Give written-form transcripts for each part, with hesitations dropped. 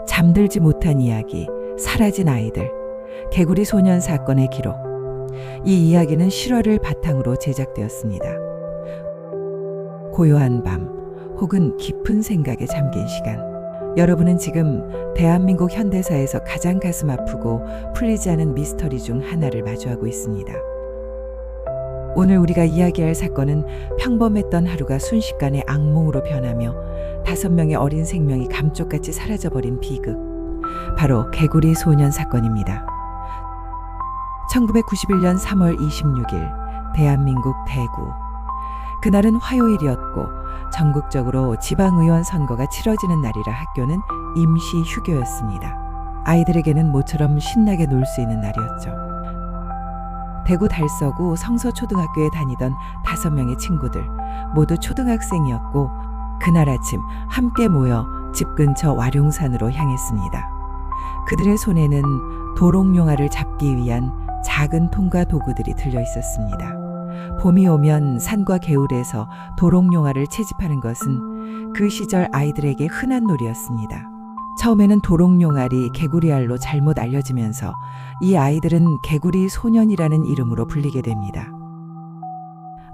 잠들지 못한 이야기, 사라진 아이들, 개구리 소년 사건의 기록. 이 이야기는 실화를 바탕으로 제작되었습니다. 고요한 밤 혹은 깊은 생각에 잠긴 시간. 여러분은 지금 대한민국 현대사에서 가장 가슴 아프고 풀리지 않은 미스터리 중 하나를 마주하고 있습니다. 오늘 우리가 이야기할 사건은 평범했던 하루가 순식간에 악몽으로 변하며 5명의 어린 생명이 감쪽같이 사라져버린 비극. 바로 개구리 소년 사건입니다. 1991년 3월 26일 대한민국 대구. 그날은 화요일이었고 전국적으로 지방의원 선거가 치러지는 날이라 학교는 임시 휴교였습니다. 아이들에게는 모처럼 신나게 놀 수 있는 날이었죠. 대구 달서구 성서초등학교에 다니던 5명의 친구들, 모두 초등학생이었고 그날 아침 함께 모여 집 근처 와룡산으로 향했습니다. 그들의 손에는 도롱뇽아를 잡기 위한 작은 통과 도구들이 들려 있었습니다. 봄이 오면 산과 개울에서 도롱뇽아를 채집하는 것은 그 시절 아이들에게 흔한 놀이였습니다. 처음에는 도롱뇽알이 개구리알로 잘못 알려지면서 이 아이들은 개구리 소년이라는 이름으로 불리게 됩니다.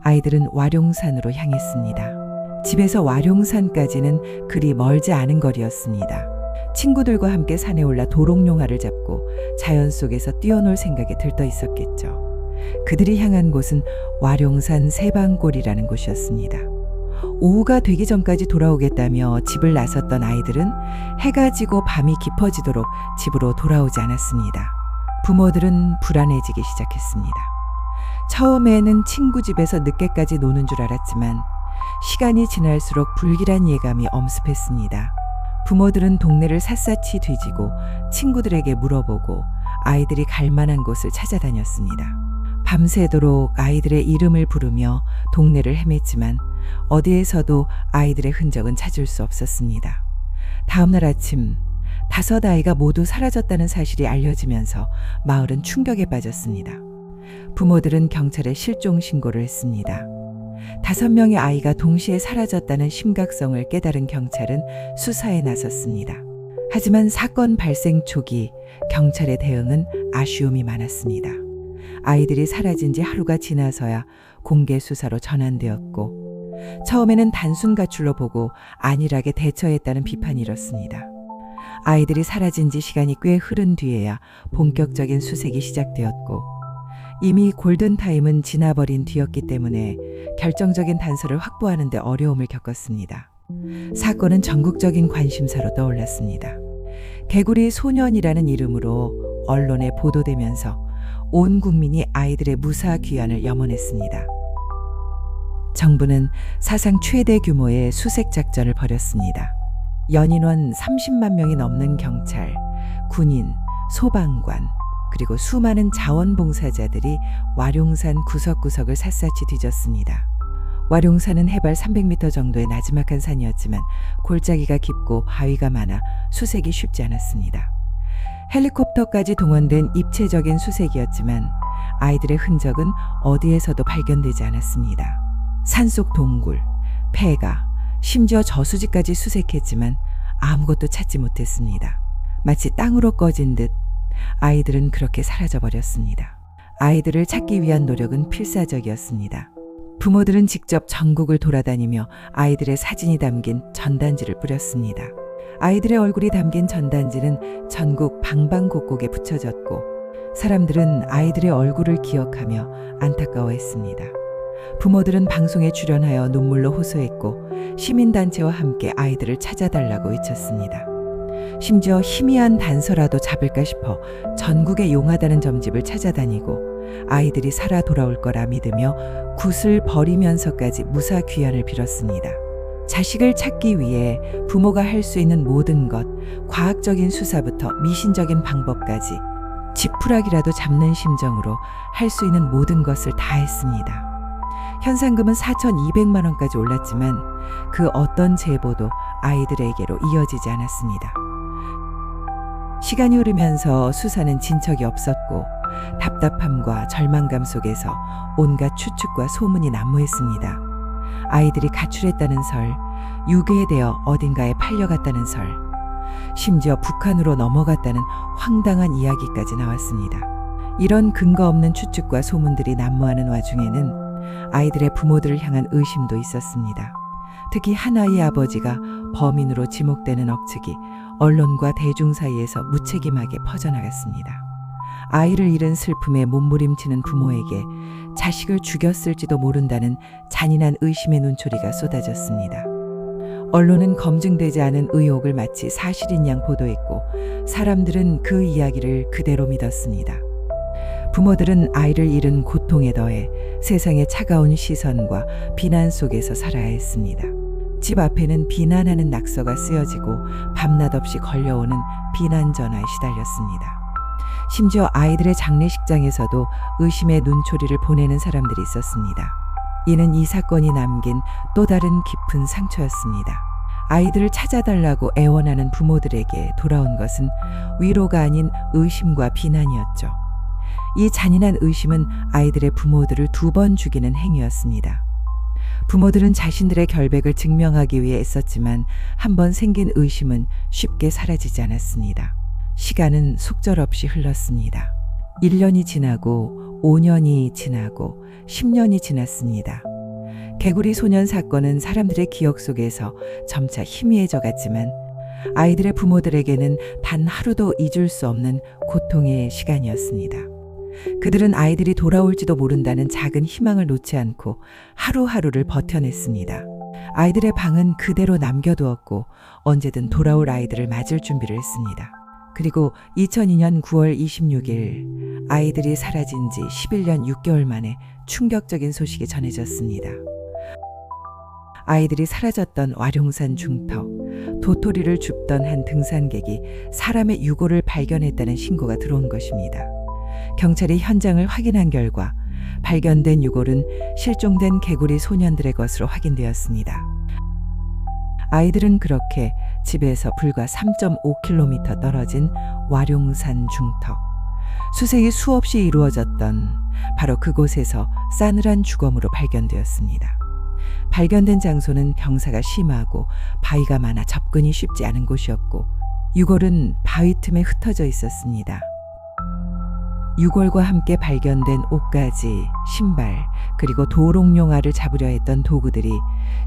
아이들은 와룡산으로 향했습니다. 집에서 와룡산까지는 그리 멀지 않은 거리였습니다. 친구들과 함께 산에 올라 도롱뇽알을 잡고 자연 속에서 뛰어놀 생각에 들떠 있었겠죠. 그들이 향한 곳은 와룡산 세방골이라는 곳이었습니다. 오후가 되기 전까지 돌아오겠다며 집을 나섰던 아이들은 해가 지고 밤이 깊어지도록 집으로 돌아오지 않았습니다. 부모들은 불안해지기 시작했습니다. 처음에는 친구 집에서 늦게까지 노는 줄 알았지만 시간이 지날수록 불길한 예감이 엄습했습니다. 부모들은 동네를 샅샅이 뒤지고 친구들에게 물어보고 아이들이 갈 만한 곳을 찾아다녔습니다. 밤새도록 아이들의 이름을 부르며 동네를 헤맸지만 어디에서도 아이들의 흔적은 찾을 수 없었습니다. 다음날 아침 5 아이가 모두 사라졌다는 사실이 알려지면서 마을은 충격에 빠졌습니다. 부모들은 경찰에 실종 신고를 했습니다. 5명의 아이가 동시에 사라졌다는 심각성을 깨달은 경찰은 수사에 나섰습니다. 하지만 사건 발생 초기 경찰의 대응은 아쉬움이 많았습니다. 아이들이 사라진 지 하루가 지나서야 공개 수사로 전환되었고 처음에는 단순 가출로 보고 안일하게 대처했다는 비판이 일었습니다. 아이들이 사라진 지 시간이 꽤 흐른 뒤에야 본격적인 수색이 시작되었고 이미 골든타임은 지나버린 뒤였기 때문에 결정적인 단서를 확보하는 데 어려움을 겪었습니다. 사건은 전국적인 관심사로 떠올랐습니다. 개구리 소년이라는 이름으로 언론에 보도되면서 온 국민이 아이들의 무사 귀환을 염원했습니다. 정부는 사상 최대 규모의 수색 작전을 벌였습니다. 연인원 30만 명이 넘는 경찰, 군인, 소방관, 그리고 수많은 자원봉사자들이 와룡산 구석구석을 샅샅이 뒤졌습니다. 와룡산은 해발 300m 정도의 나지막한 산이었지만 골짜기가 깊고 바위가 많아 수색이 쉽지 않았습니다. 헬리콥터까지 동원된 입체적인 수색이었지만 아이들의 흔적은 어디에서도 발견되지 않았습니다. 산속 동굴, 폐가, 심지어 저수지까지 수색했지만 아무것도 찾지 못했습니다. 마치 땅으로 꺼진 듯 아이들은 그렇게 사라져버렸습니다. 아이들을 찾기 위한 노력은 필사적이었습니다. 부모들은 직접 전국을 돌아다니며 아이들의 사진이 담긴 전단지를 뿌렸습니다. 아이들의 얼굴이 담긴 전단지는 전국 방방곡곡에 붙여졌고 사람들은 아이들의 얼굴을 기억하며 안타까워했습니다. 부모들은 방송에 출연하여 눈물로 호소했고 시민단체와 함께 아이들을 찾아달라고 외쳤습니다. 심지어 희미한 단서라도 잡을까 싶어 전국의 용하다는 점집을 찾아다니고 아이들이 살아 돌아올 거라 믿으며 굿을 버리면서까지 무사 귀환을 빌었습니다. 자식을 찾기 위해 부모가 할 수 있는 모든 것, 과학적인 수사부터 미신적인 방법까지 지푸라기라도 잡는 심정으로 할 수 있는 모든 것을 다 했습니다. 현상금은 4,200만 원까지 올랐지만 그 어떤 제보도 아이들에게로 이어지지 않았습니다. 시간이 흐르면서 수사는 진척이 없었고 답답함과 절망감 속에서 온갖 추측과 소문이 난무했습니다. 아이들이 가출했다는 설, 유괴되어 어딘가에 팔려갔다는 설, 심지어 북한으로 넘어갔다는 황당한 이야기까지 나왔습니다. 이런 근거 없는 추측과 소문들이 난무하는 와중에는 아이들의 부모들을 향한 의심도 있었습니다. 특히 한 아이의 아버지가 범인으로 지목되는 억측이 언론과 대중 사이에서 무책임하게 퍼져나갔습니다. 아이를 잃은 슬픔에 몸부림치는 부모에게 자식을 죽였을지도 모른다는 잔인한 의심의 눈초리가 쏟아졌습니다. 언론은 검증되지 않은 의혹을 마치 사실인 양 보도했고 사람들은 그 이야기를 그대로 믿었습니다. 부모들은 아이를 잃은 고통에 더해 세상의 차가운 시선과 비난 속에서 살아야 했습니다. 집 앞에는 비난하는 낙서가 쓰여지고 밤낮 없이 걸려오는 비난 전화에 시달렸습니다. 심지어 아이들의 장례식장에서도 의심의 눈초리를 보내는 사람들이 있었습니다. 이는 이 사건이 남긴 또 다른 깊은 상처였습니다. 아이들을 찾아달라고 애원하는 부모들에게 돌아온 것은 위로가 아닌 의심과 비난이었죠. 이 잔인한 의심은 아이들의 부모들을 2번 죽이는 행위였습니다. 부모들은 자신들의 결백을 증명하기 위해 애썼지만 한번 생긴 의심은 쉽게 사라지지 않았습니다. 시간은 속절없이 흘렀습니다. 1년이 지나고 5년이 지나고 10년이 지났습니다. 개구리 소년 사건은 사람들의 기억 속에서 점차 희미해져 갔지만 아이들의 부모들에게는 단 하루도 잊을 수 없는 고통의 시간이었습니다. 그들은 아이들이 돌아올지도 모른다는 작은 희망을 놓지 않고 하루하루를 버텨냈습니다. 아이들의 방은 그대로 남겨두었고 언제든 돌아올 아이들을 맞을 준비를 했습니다. 그리고 2002년 9월 26일 아이들이 사라진 지 11년 6개월 만에 충격적인 소식이 전해졌습니다. 아이들이 사라졌던 와룡산 중턱, 도토리를 줍던 한 등산객이 사람의 유골을 발견했다는 신고가 들어온 것입니다. 경찰이 현장을 확인한 결과 발견된 유골은 실종된 개구리 소년들의 것으로 확인되었습니다. 아이들은 그렇게 집에서 불과 3.5km 떨어진 와룡산 중턱, 수색이 수없이 이루어졌던 바로 그곳에서 싸늘한 주검으로 발견되었습니다. 발견된 장소는 경사가 심하고 바위가 많아 접근이 쉽지 않은 곳이었고 유골은 바위 틈에 흩어져 있었습니다. 유골과 함께 발견된 옷가지, 신발, 그리고 도롱뇽아를 잡으려 했던 도구들이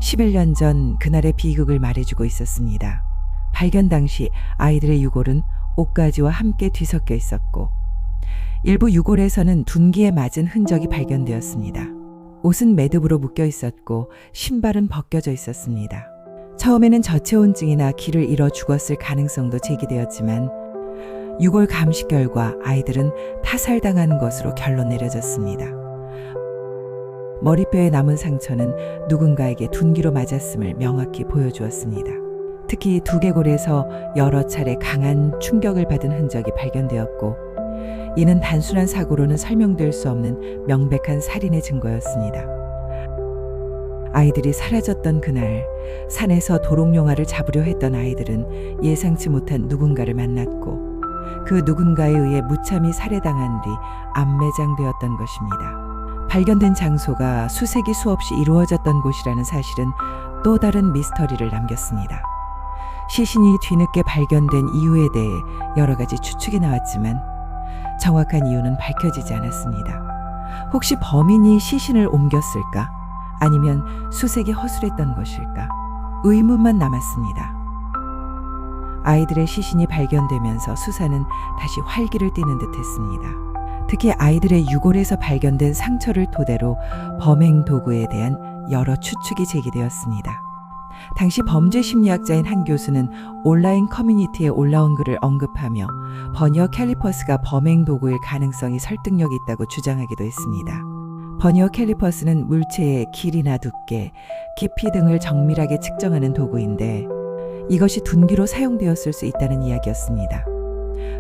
11년 전 그날의 비극을 말해주고 있었습니다. 발견 당시 아이들의 유골은 옷가지와 함께 뒤섞여 있었고 일부 유골에서는 둔기에 맞은 흔적이 발견되었습니다. 옷은 매듭으로 묶여 있었고 신발은 벗겨져 있었습니다. 처음에는 저체온증이나 기를 잃어 죽었을 가능성도 제기되었지만 유골 감식 결과 아이들은 타살당한 것으로 결론 내려졌습니다. 머리뼈에 남은 상처는 누군가에게 둔기로 맞았음을 명확히 보여주었습니다. 특히 두개골에서 여러 차례 강한 충격을 받은 흔적이 발견되었고 이는 단순한 사고로는 설명될 수 없는 명백한 살인의 증거였습니다. 아이들이 사라졌던 그날 산에서 도롱뇽아를 잡으려 했던 아이들은 예상치 못한 누군가를 만났고 그 누군가에 의해 무참히 살해당한 뒤 암매장되었던 것입니다. 발견된 장소가 수색이 수없이 이루어졌던 곳이라는 사실은 또 다른 미스터리를 남겼습니다. 시신이 뒤늦게 발견된 이유에 대해 여러 가지 추측이 나왔지만 정확한 이유는 밝혀지지 않았습니다. 혹시 범인이 시신을 옮겼을까? 아니면 수색이 허술했던 것일까? 의문만 남았습니다. 아이들의 시신이 발견되면서 수사는 다시 활기를 띠는 듯 했습니다. 특히 아이들의 유골에서 발견된 상처를 토대로 범행 도구에 대한 여러 추측이 제기되었습니다. 당시 범죄 심리학자인 한 교수는 온라인 커뮤니티에 올라온 글을 언급하며 버니어 캘리퍼스가 범행 도구일 가능성이 설득력이 있다고 주장하기도 했습니다. 버니어 캘리퍼스는 물체의 길이나 두께, 깊이 등을 정밀하게 측정하는 도구인데 이것이 둔기로 사용되었을 수 있다는 이야기였습니다.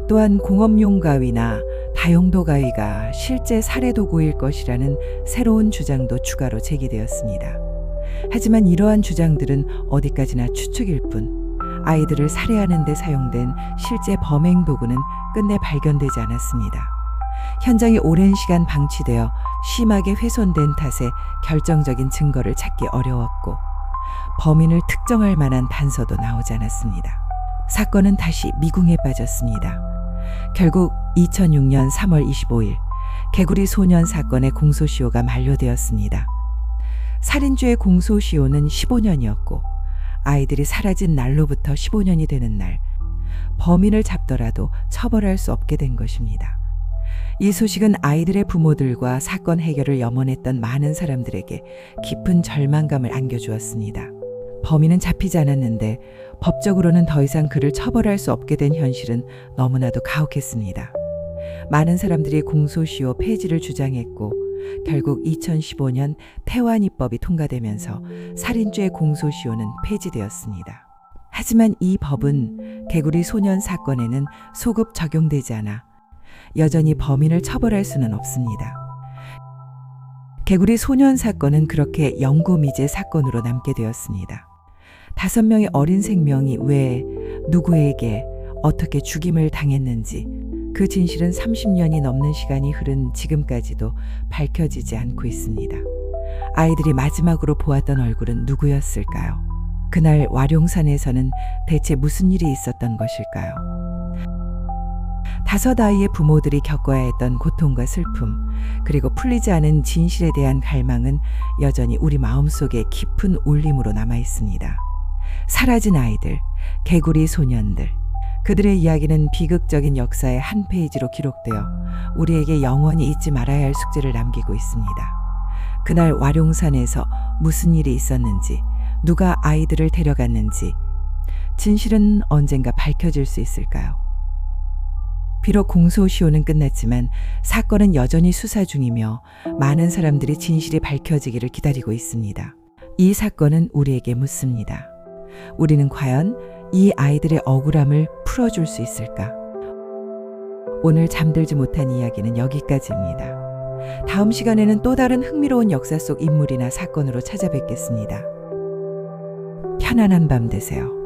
또한 공업용 가위나 다용도 가위가 실제 살해 도구일 것이라는 새로운 주장도 추가로 제기되었습니다. 하지만 이러한 주장들은 어디까지나 추측일 뿐 아이들을 살해하는 데 사용된 실제 범행 도구는 끝내 발견되지 않았습니다. 현장이 오랜 시간 방치되어 심하게 훼손된 탓에 결정적인 증거를 찾기 어려웠고 범인을 특정할 만한 단서도 나오지 않았습니다. 사건은 다시 미궁에 빠졌습니다. 결국 2006년 3월 25일 개구리 소년 사건의 공소시효가 만료되었습니다. 살인죄의 공소시효는 15년이었고 아이들이 사라진 날로부터 15년이 되는 날 범인을 잡더라도 처벌할 수 없게 된 것입니다. 이 소식은 아이들의 부모들과 사건 해결을 염원했던 많은 사람들에게 깊은 절망감을 안겨주었습니다. 범인은 잡히지 않았는데 법적으로는 더 이상 그를 처벌할 수 없게 된 현실은 너무나도 가혹했습니다. 많은 사람들이 공소시효 폐지를 주장했고 결국 2015년 태완입법이 통과되면서 살인죄의 공소시효는 폐지되었습니다. 하지만 이 법은 개구리 소년 사건에는 소급 적용되지 않아 여전히 범인을 처벌할 수는 없습니다. 개구리 소년 사건은 그렇게 영구미제 사건으로 남게 되었습니다. 5명의 어린 생명이 왜, 누구에게, 어떻게 죽임을 당했는지 그 진실은 30년이 넘는 시간이 흐른 지금까지도 밝혀지지 않고 있습니다. 아이들이 마지막으로 보았던 얼굴은 누구였을까요? 그날 와룡산에서는 대체 무슨 일이 있었던 것일까요? 5 아이의 부모들이 겪어야 했던 고통과 슬픔, 그리고 풀리지 않은 진실에 대한 갈망은 여전히 우리 마음속에 깊은 울림으로 남아 있습니다. 사라진 아이들, 개구리 소년들, 그들의 이야기는 비극적인 역사의 한 페이지로 기록되어 우리에게 영원히 잊지 말아야 할 숙제를 남기고 있습니다. 그날 와룡산에서 무슨 일이 있었는지, 누가 아이들을 데려갔는지, 진실은 언젠가 밝혀질 수 있을까요? 비록 공소시효는 끝났지만 사건은 여전히 수사 중이며 많은 사람들이 진실이 밝혀지기를 기다리고 있습니다. 이 사건은 우리에게 묻습니다. 우리는 과연 이 아이들의 억울함을 풀어줄 수 있을까? 오늘 잠들지 못한 이야기는 여기까지입니다. 다음 시간에는 또 다른 흥미로운 역사 속 인물이나 사건으로 찾아뵙겠습니다. 편안한 밤 되세요.